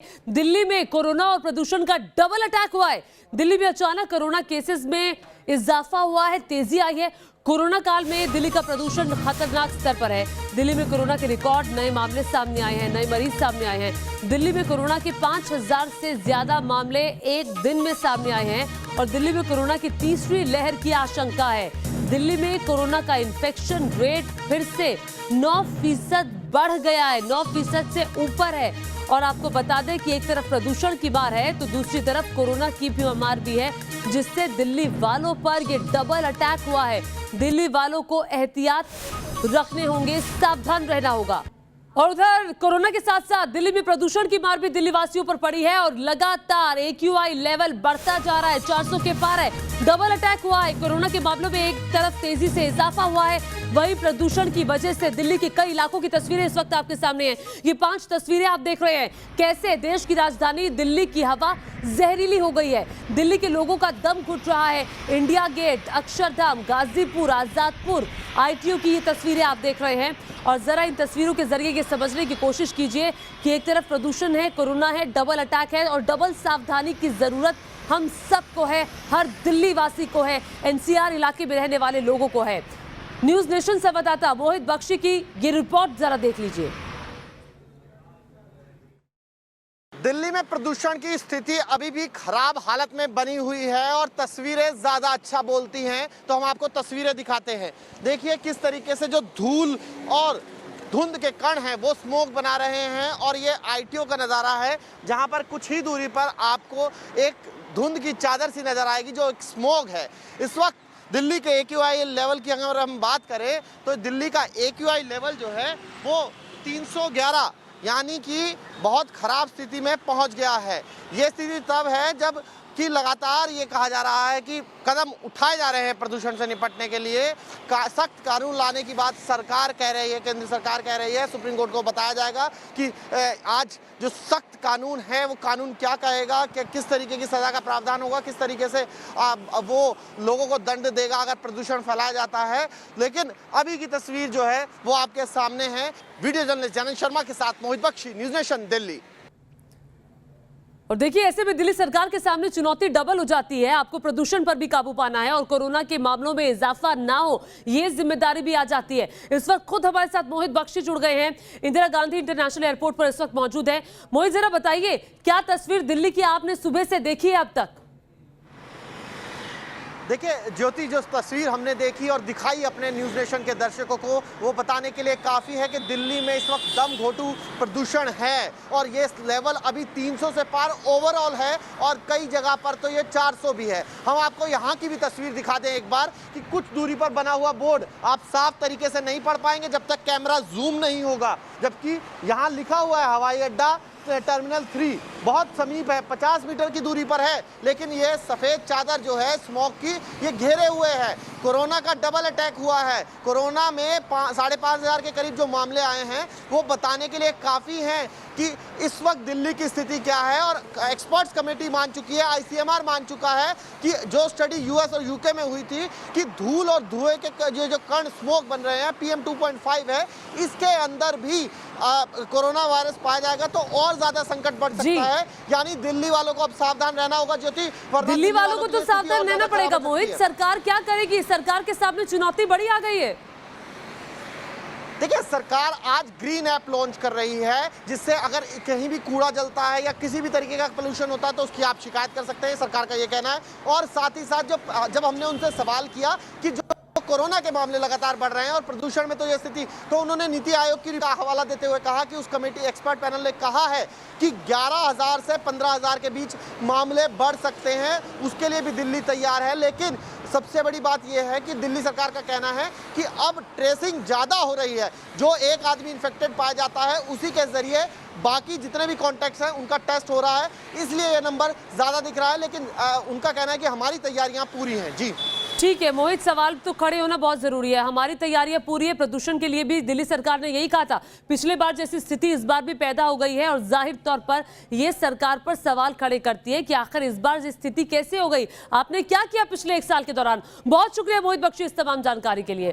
दिल्ली में कोरोना और प्रदूषण का डबल अटैक हुआ है। दिल्ली में अचानक कोरोना केसेस में इजाफा हुआ है, तेजी आई है। कोरोना काल में दिल्ली का प्रदूषण खतरनाक स्तर पर है। दिल्ली में कोरोना के रिकॉर्ड नए मामले सामने आए हैं, नए मरीज सामने आए हैं। दिल्ली में कोरोना के 5000 से ज्यादा मामले एक दिन में सामने आए हैं और दिल्ली में कोरोना की तीसरी लहर की आशंका है। दिल्ली में कोरोना का इन्फेक्शन रेट फिर से 9% बढ़ गया है, 9% से ऊपर है। और आपको बता दें कि एक तरफ प्रदूषण की मार है तो दूसरी तरफ कोरोना की भी मार भी है, जिससे दिल्ली वालों पर ये डबल अटैक हुआ है। दिल्ली वालों को एहतियात रखने होंगे, सावधान रहना होगा। और उधर कोरोना के साथ साथ दिल्ली में प्रदूषण की मार भी दिल्ली वासियों पर पड़ी है और लगातार AQI लेवल बढ़ता जा रहा है, 400 के पार है। डबल अटैक हुआ है। कोरोना के मामलों में एक तरफ तेजी से इजाफा हुआ है, वहीं प्रदूषण की वजह से दिल्ली के कई इलाकों की तस्वीरें इस वक्त आपके सामने हैं। ये 5 तस्वीरें आप देख रहे हैं, कैसे देश की राजधानी दिल्ली की हवा जहरीली हो गई है। दिल्ली के लोगों का दम घुट रहा है। India gate, Akshardham, Ghazipur, Azadpur, ITO की ये तस्वीरें आप देख रहे हैं। और जरा इन तस्वीरों के जरिए ये समझने की कोशिश कीजिए कि एक तरफ प्रदूषण है, कोरोना है, डबल अटैक है और डबल सावधानी की जरूरत हम सबको है, हर दिल्ली वासी को है, NCR इलाके में रहने वाले लोगों को है। न्यूज नेशन संवाददाता मोहित बख्शी की ये रिपोर्ट जरा देख लीजिए। दिल्ली में प्रदूषण की स्थिति अभी भी खराब हालत में बनी हुई है और तस्वीरें ज़्यादा अच्छा बोलती हैं, तो हम आपको तस्वीरें दिखाते हैं। देखिए किस तरीके से जो धूल और धुंध के कण हैं वो स्मोक बना रहे हैं। और ये ITO का नज़ारा है, जहां पर कुछ ही दूरी पर आपको एक धुंध की चादर सी नज़र आएगी जो एक स्मोक है। इस वक्त दिल्ली के AQI लेवल की अगर हम बात करें तो दिल्ली का AQI लेवल जो है वो 311 यानी कि बहुत ख़राब स्थिति में पहुंच गया है। ये स्थिति तब है जब कि लगातार ये कहा जा रहा है कि कदम उठाए जा रहे हैं प्रदूषण से निपटने के लिए। सख्त कानून लाने की बात सरकार कह रही है, केंद्र सरकार कह रही है। सुप्रीम कोर्ट को बताया जाएगा कि आज जो सख्त कानून है वो कानून क्या कहेगा, कि किस तरीके की सज़ा का प्रावधान होगा, किस तरीके से वो लोगों को दंड देगा अगर प्रदूषण फैलाया जाता है। लेकिन अभी की तस्वीर जो है वो आपके सामने है। वीडियो जर्नलिस्ट जानन शर्मा के साथ मोहित बख्शी, न्यूज़ नेशन, दिल्ली। और देखिए ऐसे में दिल्ली सरकार के सामने चुनौती डबल हो जाती है। आपको प्रदूषण पर भी काबू पाना है और कोरोना के मामलों में इजाफा ना हो, ये जिम्मेदारी भी आ जाती है। इस वक्त खुद हमारे साथ मोहित बख्शी जुड़ गए हैं, इंदिरा गांधी इंटरनेशनल एयरपोर्ट पर इस वक्त मौजूद है। मोहित जरा बताइए, क्या तस्वीर दिल्ली की आपने सुबह से देखी है अब तक? देखिए ज्योति, जो तस्वीर हमने देखी और दिखाई अपने न्यूज़ नेशन के दर्शकों को, वो बताने के लिए काफ़ी है कि दिल्ली में इस वक्त दम घोटू प्रदूषण है और ये लेवल अभी 300 से पार ओवरऑल है और कई जगह पर तो ये 400 भी है। हम आपको यहाँ की भी तस्वीर दिखा दें एक बार कि कुछ दूरी पर बना हुआ बोर्ड आप साफ तरीके से नहीं पढ़ पाएंगे जब तक कैमरा जूम नहीं होगा, जबकि यहाँ लिखा हुआ है हवाई अड्डा टर्मिनल 3 बहुत समीप है, 50 मीटर की दूरी पर है। लेकिन ये सफ़ेद चादर जो है स्मोक की, ये घेरे हुए है। कोरोना का डबल अटैक हुआ है। कोरोना में 5,500 के करीब जो मामले आए हैं वो बताने के लिए काफ़ी हैं कि इस वक्त दिल्ली की स्थिति क्या है। और एक्सपर्ट्स कमेटी मान चुकी है, ICMR मान चुका है कि जो स्टडी US और UK में हुई थी कि धूल और धुएं के जो कण स्मोक बन रहे हैं, PM 2.5 है, इसके अंदर भी कोरोना वायरस पाया जाएगा तो और ज्यादा संकट बढ़ सकता है। यानी दिल्ली वालों को अब सावधान रहना होगा ज्योति। दिल्ली वालों को तो सावधान रहना पड़ेगा। मोहित, सरकार क्या करेगी? सरकार के सामने चुनौती बड़ी आ गई है। देखिए सरकार आज ग्रीन ऐप लॉन्च कर रही है, जिससे अगर कहीं भी कूड़ा जलता है या किसी भी तरीके का पोल्यूशन होता है तो उसकी आप शिकायत कर सकते हैं, सरकार का ये कहना है। और साथ ही साथ जब हमने उनसे सवाल किया कि जो कोरोना के मामले लगातार बढ़ रहे हैं और प्रदूषण में तो ये स्थिति, तो उन्होंने नीति आयोग की हवाला देते हुए कहा कि उस कमेटी एक्सपर्ट पैनल ने कहा है कि 11,000 से 15,000 के बीच मामले बढ़ सकते हैं, उसके लिए भी दिल्ली तैयार है। लेकिन सबसे बड़ी बात यह है कि दिल्ली सरकार का कहना है कि अब ट्रेसिंग ज़्यादा हो रही है। जो एक आदमी इन्फेक्टेड पाया जाता है उसी के ज़रिए बाकी जितने भी कॉन्टैक्ट्स हैं उनका टेस्ट हो रहा है, इसलिए ये नंबर ज़्यादा दिख रहा है। लेकिन उनका कहना है कि हमारी तैयारियाँ पूरी हैं। जी ठीक है मोहित, सवाल तो खड़े होना बहुत जरूरी है। हमारी तैयारियां पूरी है। प्रदूषण के लिए भी दिल्ली सरकार ने यही कहा था। पिछले बार जैसी स्थिति इस बार भी पैदा हो गई है और जाहिर तौर पर यह सरकार पर सवाल खड़े करती है कि आखिर इस बार ये स्थिति कैसे हो गई, आपने क्या किया पिछले 1 साल के दौरान। बहुत शुक्रिया मोहित बख्शी इस तमाम जानकारी के लिए।